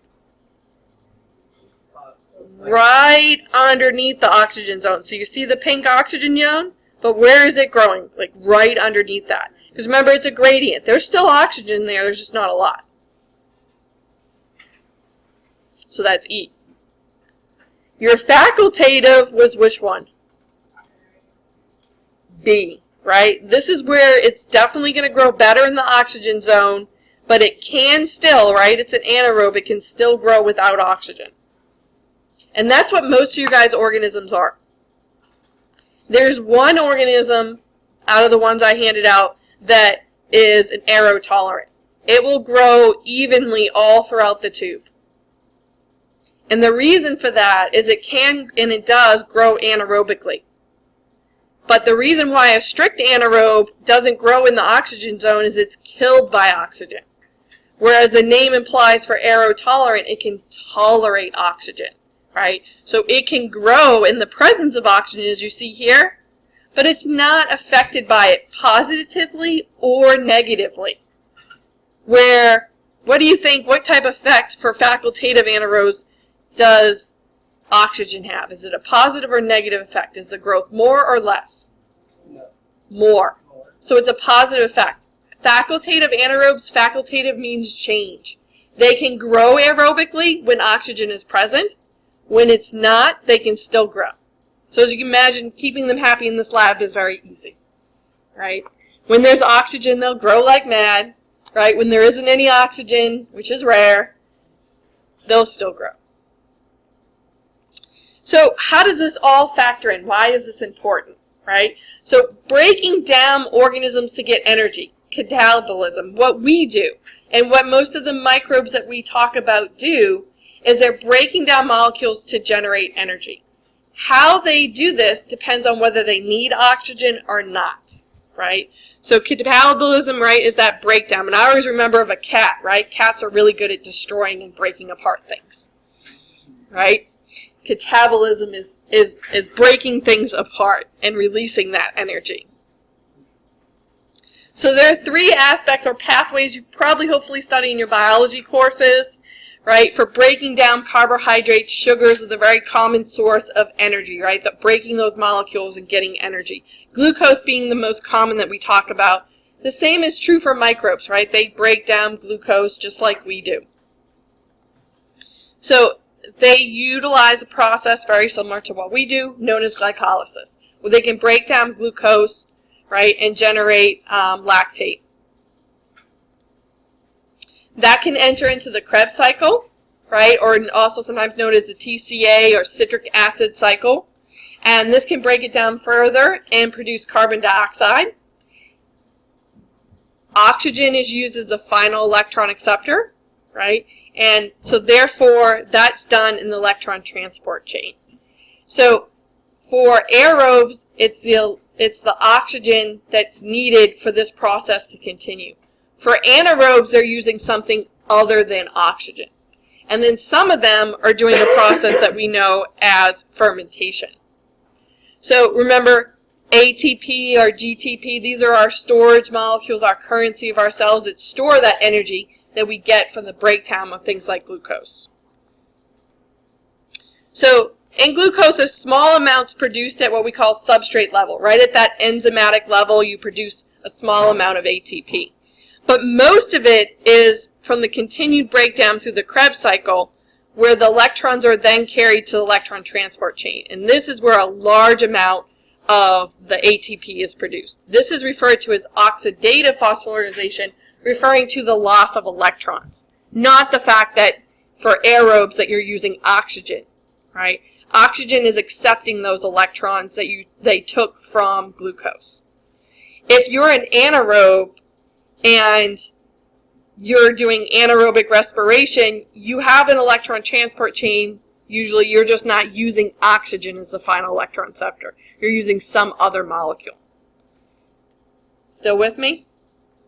Right underneath the oxygen zone. So you see the pink oxygen zone, but where is it growing? Like right underneath that. Because remember, it's a gradient. There's still oxygen there, there's just not a lot. So that's E. Your facultative was which one? B, right? This is where it's definitely going to grow better in the oxygen zone, but it can still, right? It's an anaerobe, it can still grow without oxygen. And that's what most of you guys' organisms are. There's one organism out of the ones I handed out that is an aerotolerant. It will grow evenly all throughout the tube. And the reason for that is it can, and it does, grow anaerobically. But the reason why a strict anaerobe doesn't grow in the oxygen zone is it's killed by oxygen. Whereas the name implies for aerotolerant, it can tolerate oxygen, right? So it can grow in the presence of oxygen, as you see here, but it's not affected by it positively or negatively. Where, what do you think, what type of effect for facultative anaerobes does oxygen have? Is it a positive or negative effect? Is the growth more or less? No. More. So it's a positive effect. Facultative anaerobes, facultative means change. They can grow aerobically when oxygen is present. When it's not, they can still grow. So as you can imagine, keeping them happy in this lab is very easy, right? When there's oxygen, they'll grow like mad, right? When there isn't any oxygen, which is rare, they'll still grow. So how does this all factor in? Why is this important, right? So breaking down organisms to get energy, catabolism, what we do, and what most of the microbes that we talk about do, is they're breaking down molecules to generate energy. How they do this depends on whether they need oxygen or not, right? So catabolism, right, is that breakdown. And I always remember of a cat, right? Cats are really good at destroying and breaking apart things, right? Catabolism is breaking things apart and releasing that energy. So there are three aspects or pathways you probably hopefully study in your biology courses, right? For breaking down carbohydrates, sugars are the very common source of energy, right? That breaking those molecules and getting energy. Glucose being the most common that we talk about. The same is true for microbes, right? They break down glucose just like we do. So they utilize a process very similar to what we do, known as glycolysis, where they can break down glucose, right, and generate lactate. That can enter into the Krebs cycle, right, or also sometimes known as the TCA or citric acid cycle. And this can break it down further and produce carbon dioxide. Oxygen is used as the final electron acceptor, right? And so therefore, that's done in the electron transport chain. So for aerobes, it's the oxygen that's needed for this process to continue. For anaerobes, they're using something other than oxygen. And then some of them are doing a process that we know as fermentation. So remember, ATP or GTP, these are our storage molecules, our currency of our cells that store that energy that we get from the breakdown of things like glucose. So in glucose, a small amounts produced at what we call substrate level. Right at that enzymatic level, you produce a small amount of ATP. But most of it is from the continued breakdown through the Krebs cycle, where the electrons are then carried to the electron transport chain. And this is where a large amount of the ATP is produced. This is referred to as oxidative phosphorylation, referring to the loss of electrons. not the fact that for aerobes that you're using oxygen, right? Oxygen is accepting those electrons that they took from glucose. If you're an anaerobe and you're doing anaerobic respiration, you have an electron transport chain. Usually you're just not using oxygen as the final electron acceptor. You're using some other molecule. Still with me?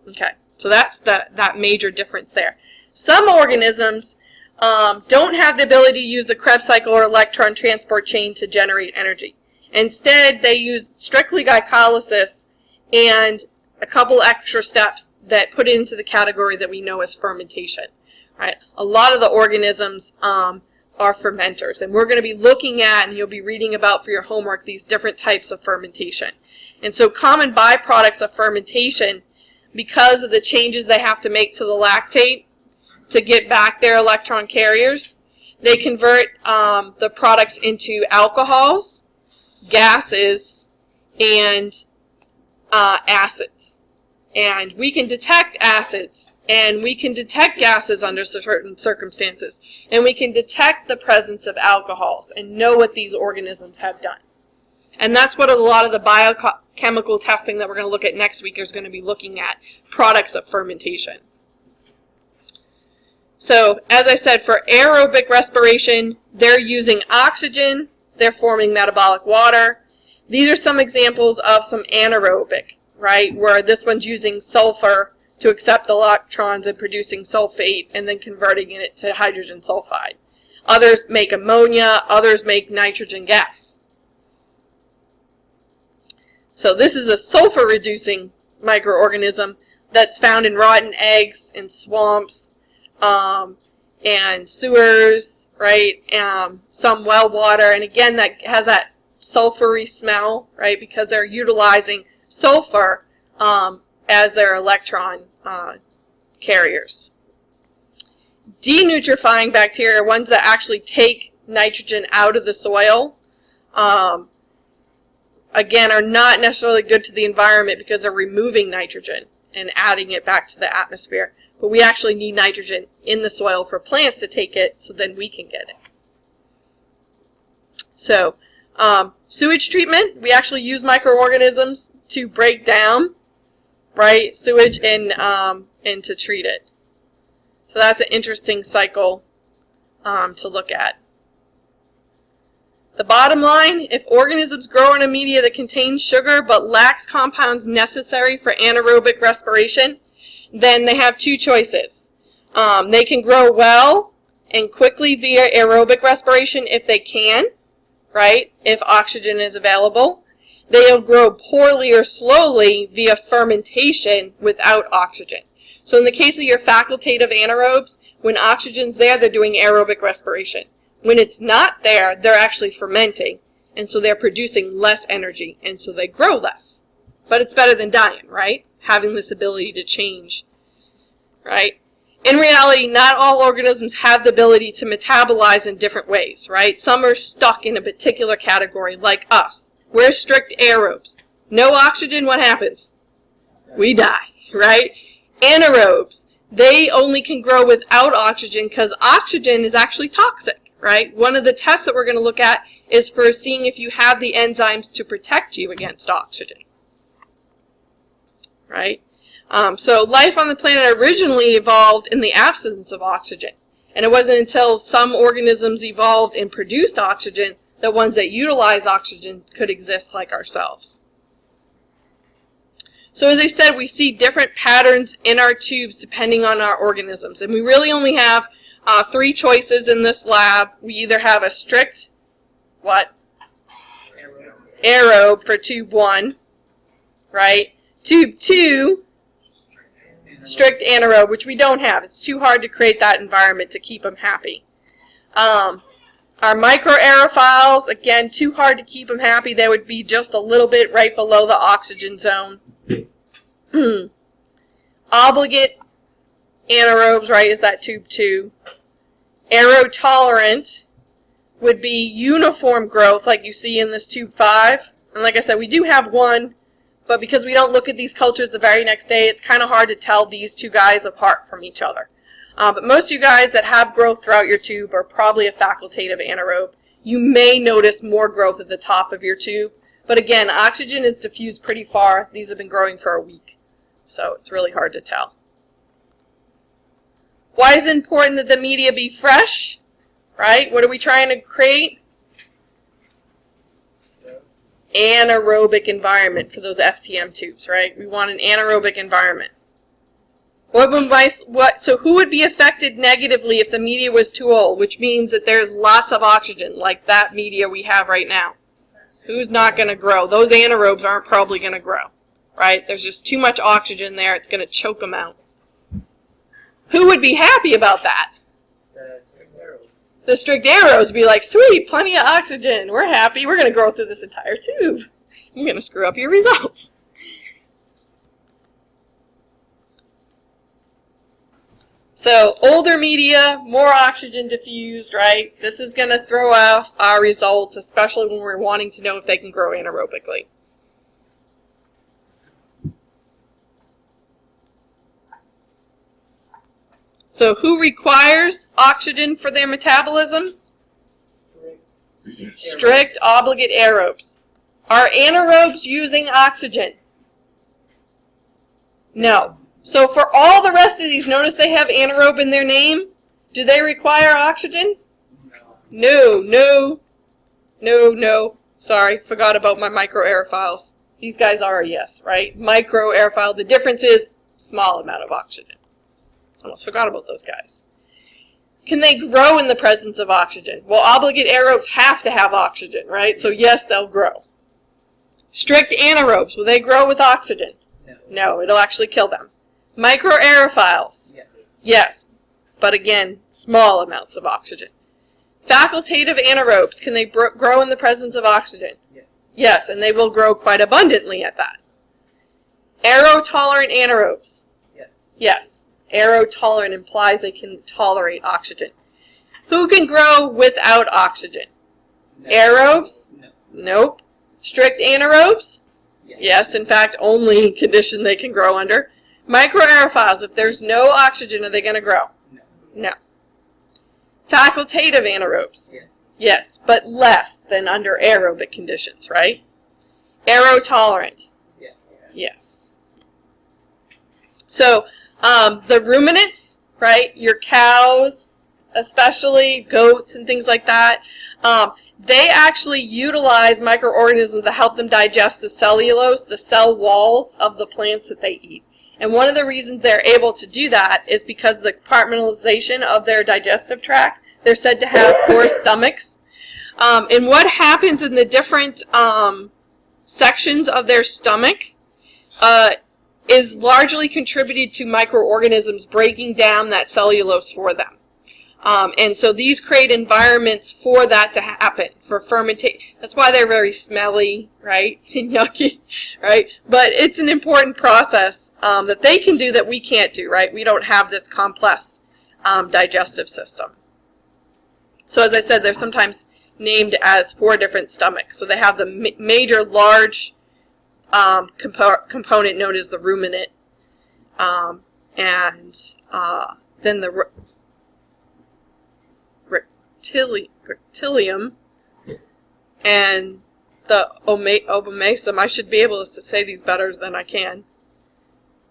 Okay, so that's that major difference there. Some organisms don't have the ability to use the Krebs cycle or electron transport chain to generate energy. Instead, they use strictly glycolysis and a couple extra steps that put it into the category that we know as fermentation. Right? A lot of the organisms are fermenters, and we're going to be looking at, and you'll be reading about for your homework, these different types of fermentation. And so common byproducts of fermentation, because of the changes they have to make to the lactate to get back their electron carriers, they convert the products into alcohols, gases, and acids. And we can detect acids, and we can detect gases under certain circumstances, and we can detect the presence of alcohols and know what these organisms have done. And that's what a lot of the biochemical testing that we're going to look at next week is going to be looking at, products of fermentation. So, as I said, for aerobic respiration, they're using oxygen, they're forming metabolic water. These are some examples of some anaerobic, right, where this one's using sulfur to accept electrons and producing sulfate and then converting it to hydrogen sulfide. Others make ammonia, others make nitrogen gas. So this is a sulfur-reducing microorganism that's found in rotten eggs, in swamps, and sewers, right, some well water, and again that has that sulfury smell, right, because they're utilizing sulfur as their electron carriers. Denutrifying bacteria, ones that actually take nitrogen out of the soil, again, are not necessarily good to the environment because they're removing nitrogen and adding it back to the atmosphere. But we actually need nitrogen in the soil for plants to take it so then we can get it. So, sewage treatment, we actually use microorganisms to break down, right, sewage and to treat it. So that's an interesting cycle to look at. The bottom line, if organisms grow in a media that contains sugar but lacks compounds necessary for anaerobic respiration, then they have two choices. They can grow well and quickly via aerobic respiration if they can, right, if oxygen is available. They'll grow poorly or slowly via fermentation without oxygen. So in the case of your facultative anaerobes, when oxygen's there, they're doing aerobic respiration. When it's not there, they're actually fermenting, and so they're producing less energy, and so they grow less. But it's better than dying, right? Having this ability to change, right? In reality, not all organisms have the ability to metabolize in different ways, right? Some are stuck in a particular category, like us. We're strict aerobes. No oxygen, what happens? We die, right? Anaerobes, they only can grow without oxygen because oxygen is actually toxic. Right? One of the tests that we're going to look at is for seeing if you have the enzymes to protect you against oxygen. Right? So life on the planet originally evolved in the absence of oxygen. And it wasn't until some organisms evolved and produced oxygen that ones that utilize oxygen could exist like ourselves. So as I said, we see different patterns in our tubes depending on our organisms. And we really only have three choices in this lab. We either have a strict, what? Aerobe for tube 1, right? Tube 2, strict anaerobe, which we don't have. It's too hard to create that environment to keep them happy. Our microaerophiles, again, too hard to keep them happy. They would be just a little bit right below the oxygen zone. Obligate anaerobes, right, is that tube 2. Aerotolerant would be uniform growth like you see in this tube 5. And like I said, we do have one, but because we don't look at these cultures the very next day, it's kind of hard to tell these two guys apart from each other. But most of you guys that have growth throughout your tube are probably a facultative anaerobe. You may notice more growth at the top of your tube. But again, oxygen is diffused pretty far. These have been growing for a week. So it's really hard to tell. Why is it important that the media be fresh? Right? What are we trying to create? Anaerobic environment for those FTM tubes, right? We want an anaerobic environment. So who would be affected negatively if the media was too old, which means that there's lots of oxygen, like that media we have right now? Who's not going to grow? Those anaerobes aren't probably going to grow, right? There's just too much oxygen there. It's going to choke them out. Who would be happy about that? The strict arrows. The strict arrows would be like, sweet, plenty of oxygen. We're happy. We're going to grow through this entire tube. I'm going to screw up your results. So older media, more oxygen diffused, right? This is going to throw off our results, especially when we're wanting to know if they can grow anaerobically. So who requires oxygen for their metabolism? Strict obligate aerobes. Are anaerobes using oxygen? No. So for all the rest of these, notice they have anaerobe in their name. Do they require oxygen? No. Sorry, forgot about my microaerophiles. These guys are a yes, right? Microaerophile. The difference is small amount of oxygen. Almost forgot about those guys. Can they grow in the presence of oxygen? Well, obligate aerobes have to have oxygen, right? So yes, they'll grow. Strict anaerobes, will they grow with oxygen? No, it'll actually kill them. Microaerophiles? Yes, but again, small amounts of oxygen. Facultative anaerobes, can they grow in the presence of oxygen? Yes, and they will grow quite abundantly at that. Aerotolerant anaerobes? Yes. Aerotolerant implies they can tolerate oxygen. Who can grow without oxygen? Aerobes? Nope. Strict anaerobes? Yes, in fact, only condition they can grow under. Microaerophiles, if there's no oxygen, are they going to grow? No. Facultative anaerobes? Yes, but less than under aerobic conditions, right? Aerotolerant? Yes. So, the ruminants, right, your cows, especially goats and things like that, they actually utilize microorganisms to help them digest the cellulose, the cell walls of the plants that they eat. And one of the reasons they're able to do that is because of the compartmentalization of their digestive tract. They're said to have 4 stomachs. And what happens in the different sections of their stomach is largely contributed to microorganisms breaking down that cellulose for them. And so these create environments for that to happen, for fermentation. That's why they're very smelly, right, and yucky, right? But it's an important process that they can do that we can't do, right? We don't have this complex digestive system. So as I said, they're sometimes named as 4 different stomachs. So they have the major large component known as the ruminant, and then the reptilium, and the obomasum. I should be able to say these better than I can,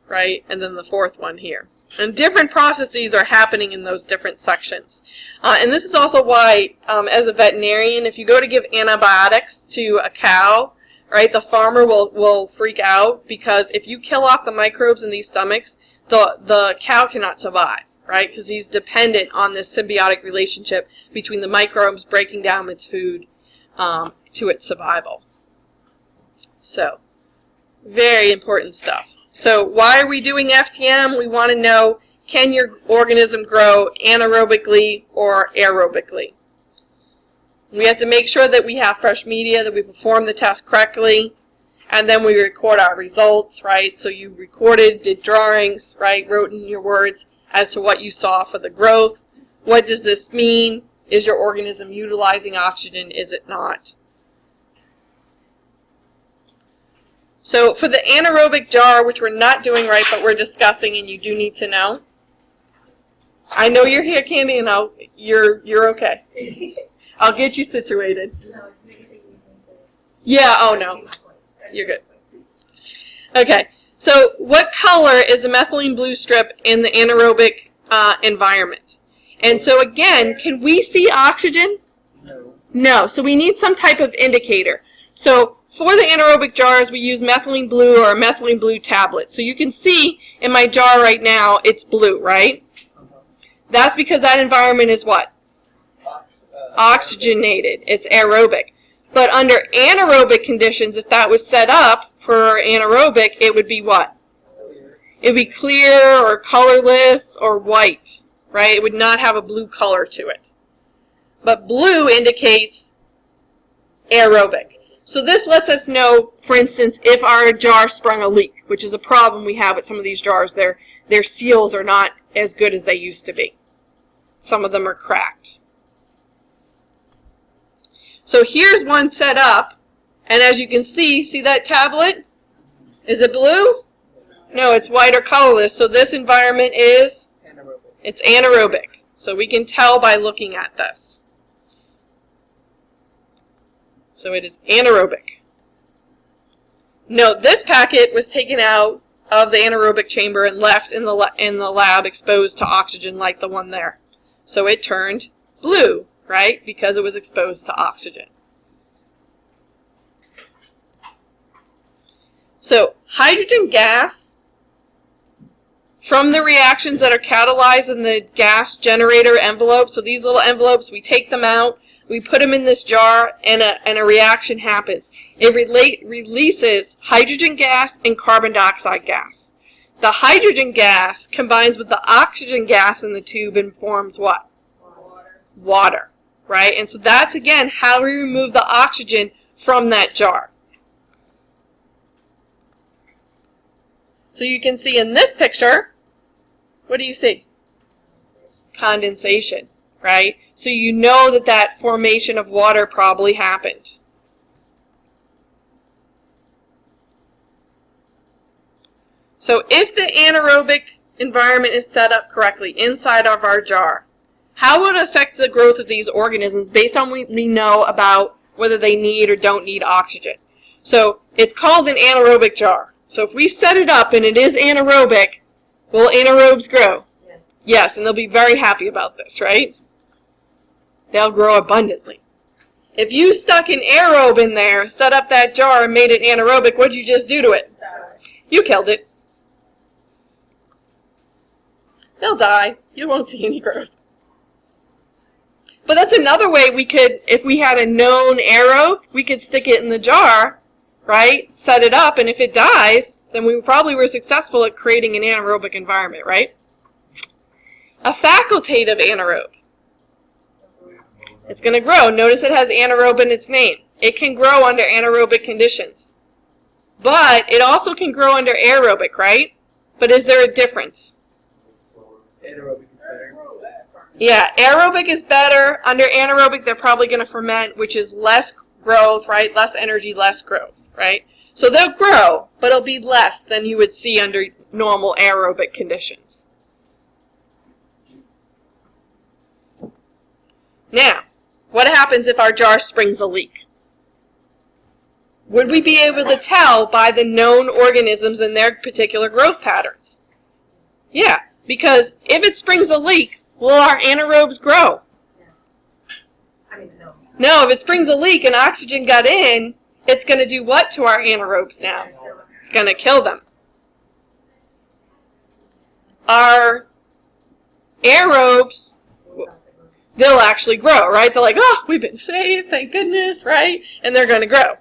right? And then the 4th one here. And different processes are happening in those different sections. And this is also why, as a veterinarian, if you go to give antibiotics to a cow, right, the farmer will freak out, because if you kill off the microbes in these stomachs, the cow cannot survive, right, because he's dependent on this symbiotic relationship between the microbes breaking down its food to its survival. So, very important stuff. So why are we doing FTM? We want to know, can your organism grow anaerobically or aerobically? We have to make sure that we have fresh media, that we perform the test correctly, and then we record our results, right? So you recorded, did drawings, right? Wrote in your words as to what you saw for the growth. What does this mean? Is your organism utilizing oxygen? Is it not? So for the anaerobic jar, which we're not doing right, but we're discussing and you do need to know, I know you're here, Candy, and you're okay. I'll get you situated. Yeah, oh no. You're good. Okay, so what color is the methylene blue strip in the anaerobic environment? And so again, can we see oxygen? No. No, so we need some type of indicator. So for the anaerobic jars, we use methylene blue or a methylene blue tablet. So you can see in my jar right now, it's blue, right? That's because that environment is what? Oxygenated. It's aerobic. But under anaerobic conditions, if that was set up for anaerobic, it would be what? It would be clear or colorless or white, right? It would not have a blue color to it. But blue indicates aerobic. So this lets us know, for instance, if our jar sprung a leak, which is a problem we have with some of these jars. Their seals are not as good as they used to be. Some of them are cracked. So here's one set up, and as you can see that tablet? Is it blue? No, it's white or colorless. So this environment is? Anaerobic. It's anaerobic. So we can tell by looking at this. So it is anaerobic. Note, this packet was taken out of the anaerobic chamber and left in the lab exposed to oxygen like the one there. So it turned blue, right? Because it was exposed to oxygen. So hydrogen gas, from the reactions that are catalyzed in the gas generator envelope, so these little envelopes, we take them out, we put them in this jar, and a reaction happens. It releases hydrogen gas and carbon dioxide gas. The hydrogen gas combines with the oxygen gas in the tube and forms what? Water, right? And so that's, again, how we remove the oxygen from that jar. So you can see in this picture, what do you see? Condensation, right? So you know that that formation of water probably happened. So if the anaerobic environment is set up correctly inside of our jar, how would it affect the growth of these organisms based on what we know about whether they need or don't need oxygen? So it's called an anaerobic jar. So if we set it up and it is anaerobic, will anaerobes grow? Yes. Yes, and they'll be very happy about this, right? They'll grow abundantly. If you stuck an aerobe in there, set up that jar, and made it anaerobic, what'd you just do to it? You killed it. They'll die. You won't see any growth. But that's another way we could, if we had a known aerobe, we could stick it in the jar, right? Set it up, and if it dies, then we probably were successful at creating an anaerobic environment, right? A facultative anaerobe. It's going to grow. Notice it has anaerobe in its name. It can grow under anaerobic conditions. But it also can grow under aerobic, right? But is there a difference? Anaerobic is better. Yeah, aerobic is better. Under anaerobic, they're probably going to ferment, which is less growth, right? Less energy, less growth, right? So they'll grow, but it'll be less than you would see under normal aerobic conditions. Now, what happens if our jar springs a leak? Would we be able to tell by the known organisms and their particular growth patterns? Yeah, because if it springs a leak, will our anaerobes grow? Yes. I mean, no. No, if it springs a leak and oxygen got in, it's going to do what to our anaerobes now? It's going to kill them. Our aerobes, they'll actually grow, right? They're like, oh, we've been saved, thank goodness, right? And they're going to grow.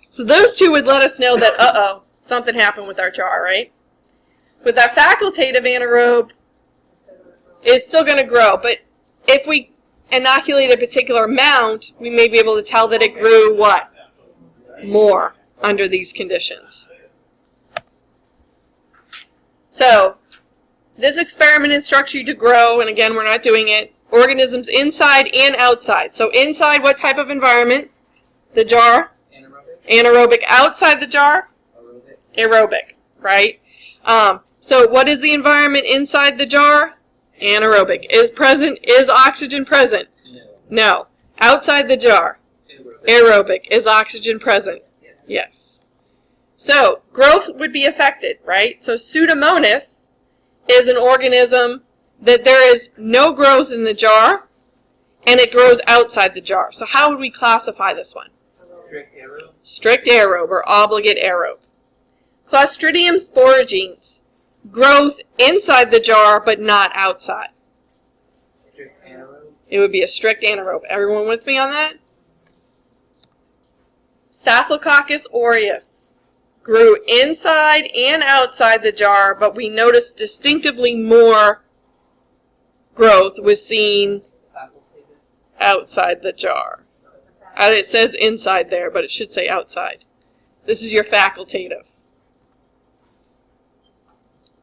So those two would let us know that, uh-oh, something happened with our jar, right? With our facultative anaerobe, it's still going to grow. But if we inoculate a particular amount, we may be able to tell that it grew what? More under these conditions. So this experiment instructs you to grow, and again, we're not doing it, organisms inside and outside. So inside, what type of environment? The jar? Anaerobic. Anaerobic. Outside the jar? Aerobic. Aerobic, right? So what is the environment inside the jar? Anaerobic. Is oxygen present? No. No. Outside the jar. Aerobic. Is oxygen present? Yes. Yes. So, growth would be affected, right? So, Pseudomonas is an organism that there is no growth in the jar, and it grows outside the jar. So, how would we classify this one? Strict aerobe. Strict aerobe or obligate aerobe. Clostridium sporogenes. Growth inside the jar, but not outside. Strict anaerobe. It would be a strict anaerobe. Everyone with me on that? Staphylococcus aureus. Grew inside and outside the jar, but we noticed distinctively more growth was seen Facultative. outside the jar. It says inside there, but it should say outside. This is your facultative.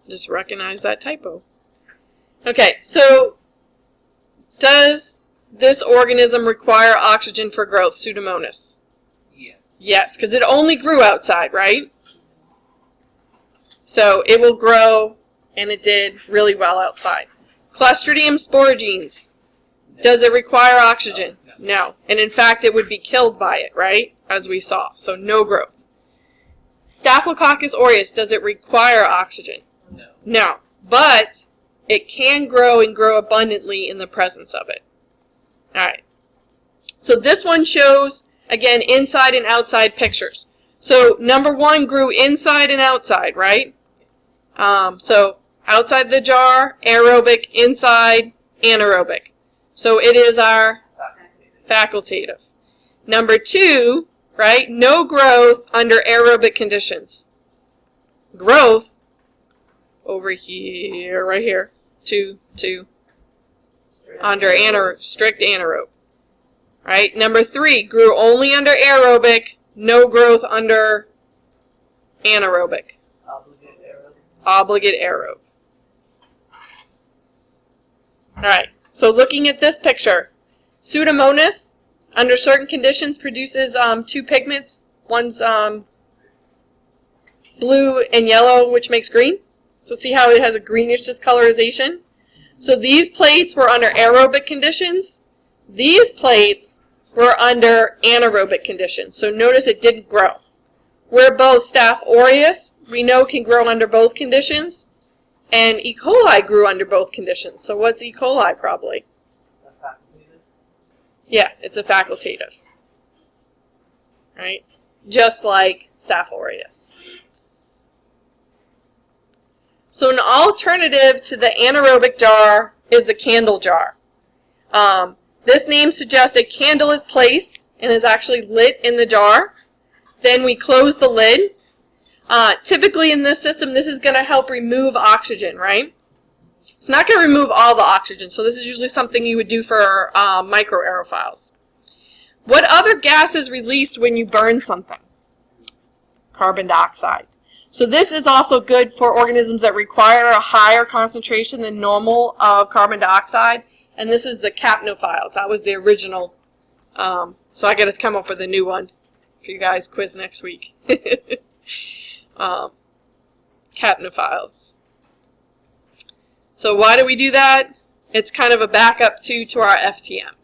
Just recognize that typo. Okay, so does this organism require oxygen for growth, Pseudomonas? Yes. Yes, because it only grew outside, right? So it will grow, and it did really well outside. Clostridium sporogenes. Does it require oxygen? No. And in fact, it would be killed by it, right? As we saw. So no growth. Staphylococcus aureus. Does it require oxygen? No. No. But it can grow and grow abundantly in the presence of it. All right. So this one shows, again, inside and outside pictures. So number 1 grew inside and outside, right? So outside the jar, aerobic, inside, anaerobic. So it is our facultative. Number 2, right? No growth under aerobic conditions. Growth over here, right here, 2, under strict anaerobe. Right? Number 3, grew only under aerobic, no growth under anaerobic. Obligate aerobe. Obligate aerobe. Alright, so looking at this picture, Pseudomonas, under certain conditions, produces 2 pigments. One's blue and yellow, which makes green. So see how it has a greenish discolorization? So these plates were under aerobic conditions. These plates were under anaerobic conditions. So notice it didn't grow. Where both Staph aureus, we know, can grow under both conditions. And E. coli grew under both conditions. So what's E. coli probably? A facultative. Yeah, it's a facultative. Right? Just like Staph aureus. So an alternative to the anaerobic jar is the candle jar. This name suggests a candle is placed and is actually lit in the jar. Then we close the lid. Typically in this system, this is going to help remove oxygen, right? It's not going to remove all the oxygen, so this is usually something you would do for microaerophiles. What other gas is released when you burn something? Carbon dioxide. So this is also good for organisms that require a higher concentration than normal of carbon dioxide. And this is the capnophiles. That was the original. So I got to come up with a new one for you guys quiz next week. Capnophiles. So why do we do that? It's kind of a backup to our FTM.